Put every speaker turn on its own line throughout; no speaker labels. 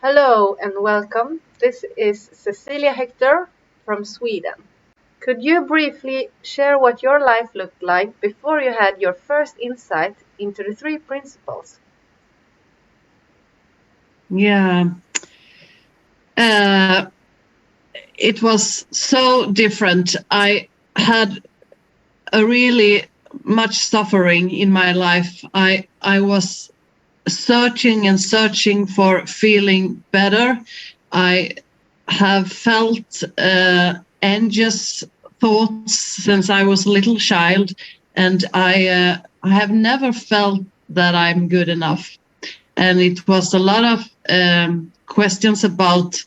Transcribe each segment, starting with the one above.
Hello and welcome. This is Cecilia Hector from Sweden. Could you briefly share what your life looked like before you had your first insight into the three principles?
Yeah, uh, it was so different. I had a really much suffering in my life. I was searching and searching for feeling better. I have felt anxious thoughts since I was a little child, and I have never felt that I'm good enough. And it was a lot of questions about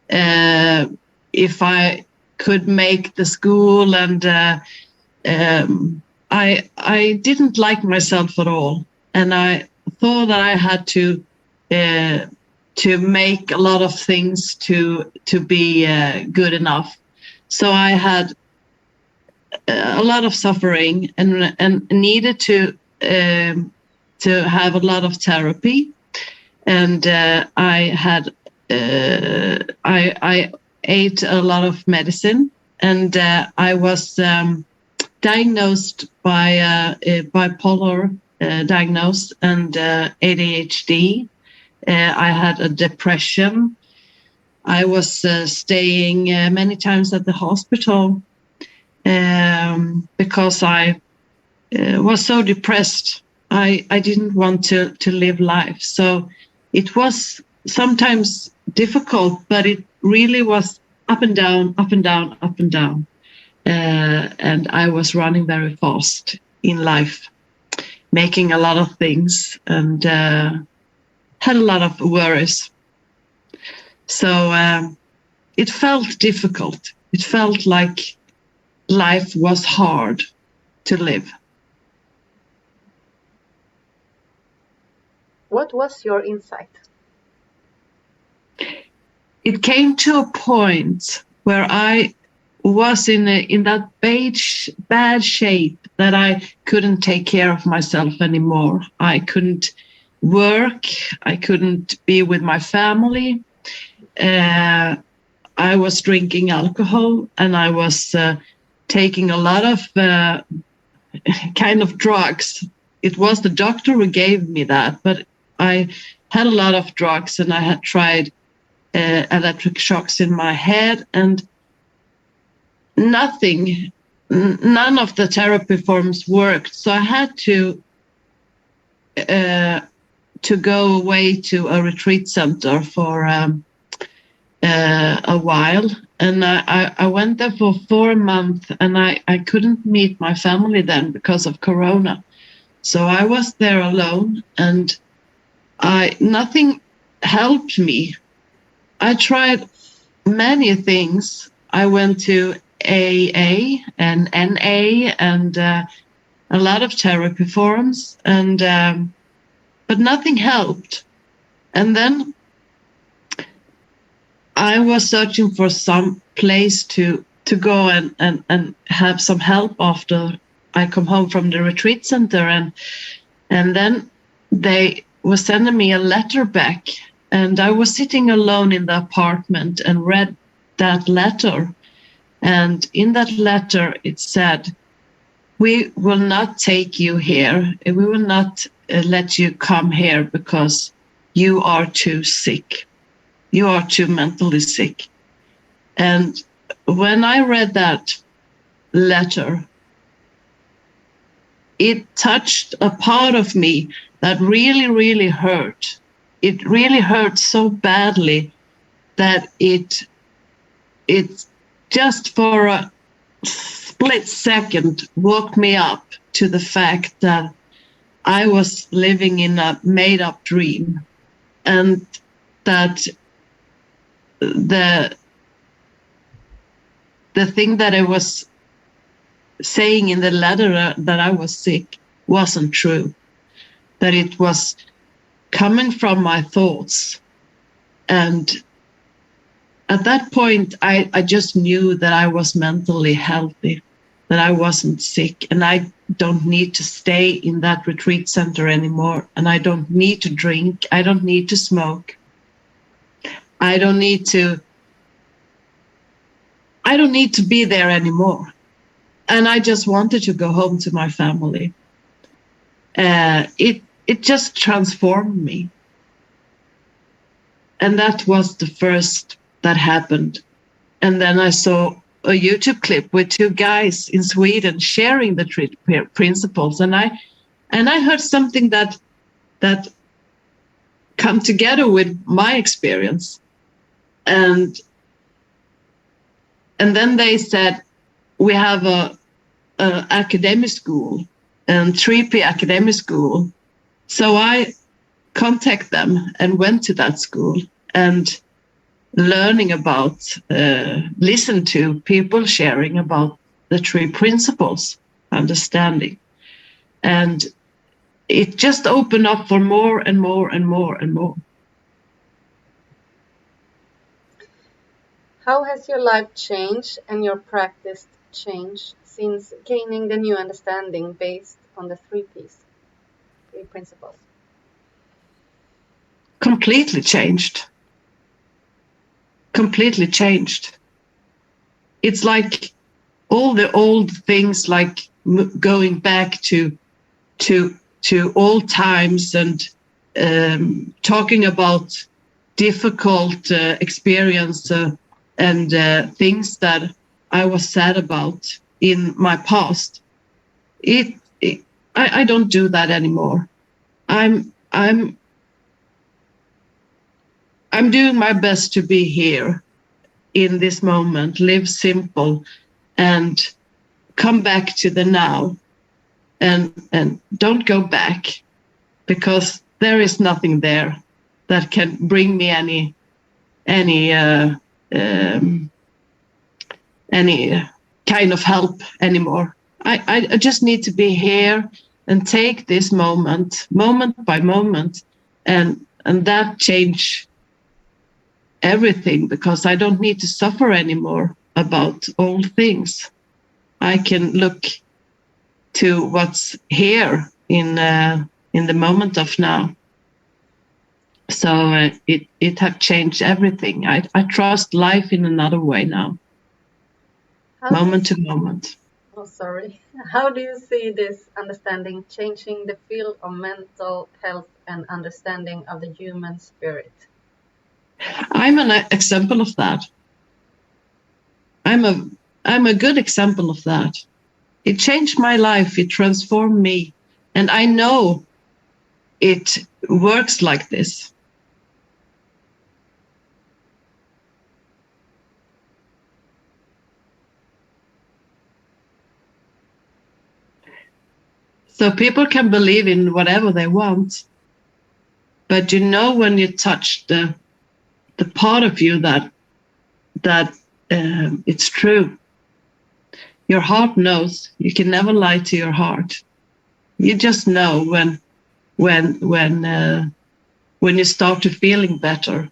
uh, if I could make the school, and I didn't like myself at all, and I thought that I had to make a lot of things to be good enough. So I had a lot of suffering and needed to have a lot of therapy, and I ate a lot of medicine, and I was diagnosed by bipolar diagnosed and ADHD. I had a depression. I was staying many times at the hospital because I was so depressed. I didn't want to live life. So it was sometimes difficult, but it really was up and down, up and down, up and down. And I was running very fast in life, making a lot of things, and had a lot of worries. So it felt difficult. It felt like life was hard to live.
What was your insight?
It came to a point where I was in that bad shape that I couldn't take care of myself anymore. I couldn't work. I couldn't be with my family. I was drinking alcohol, and I was taking a lot of kind of drugs. It was the doctor who gave me that, but I had a lot of drugs, and I had tried electric shocks in my head, and none of the therapy forms worked. So I had to go away to a retreat center for a while, and I went there for 4 months, and I couldn't meet my family then because of Corona. So I was there alone, and nothing helped me. I tried many things. I went to AA and NA and a lot of therapy forums, and but nothing helped. And then I was searching for some place to go and have some help after I come home from the retreat center, and then they were sending me a letter back, and I was sitting alone in the apartment and read that letter. And in that letter, it said, "We will not take you here. We will not let you come here because you are too sick. You are too mentally sick." And when I read that letter, it touched a part of me that really, really hurt. It really hurt so badly that it just for a split second woke me up to the fact that I was living in a made-up dream, and that the thing that I was saying in the letter, that I was sick, wasn't true, that it was coming from my thoughts. And at that point, I just knew that I was mentally healthy, that I wasn't sick, and I don't need to stay in that retreat center anymore, and I don't need to drink, I don't need to smoke. I don't need to be there anymore. And I just wanted to go home to my family. It just transformed me. And that was the first that happened. And then I saw a YouTube clip with two guys in Sweden sharing the treat principles. And I heard something that come together with my experience. And then they said, we have a academic school, and 3P academic school. So I contact them and went to that school and learning about, listen to people sharing about the 3 principles, understanding. And it just opened up for more and more and more and more.
How has your life changed and your practice changed since gaining the new understanding based on the 3 Ps, 3 principles?
Completely changed. Completely changed. It's like all the old things, like going back to old times and talking about difficult experience and things that I was sad about in my past. I don't do that anymore. I'm doing my best to be here in this moment, live simple, and come back to the now, and don't go back, because there is nothing there that can bring me any kind of help anymore. I just need to be here and take this moment by moment, and that change everything, because I don't need to suffer anymore about old things. I can look to what's here in the moment of now. So it have changed everything. I trust life in another way now, moment to moment.
Oh, sorry. How do you see this understanding changing the field of mental health and understanding of the human spirit?
I'm an example of that. I'm a good example of that. It changed my life. It transformed me, and I know it works like this. So people can believe in whatever they want, but you know, when you touch the part of you that it's true, your heart knows. You can never lie to your heart. You just know when you start to feeling better,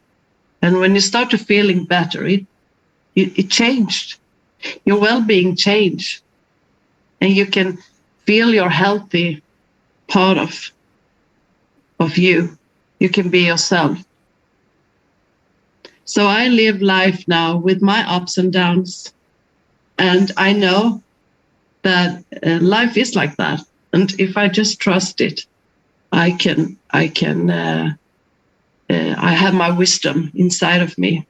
and when you start to feeling better, it changed. Your well-being changed, and you can feel your healthy part of you. You can be yourself. So I live life now with my ups and downs, and I know that life is like that. And if I just trust it, I have my wisdom inside of me,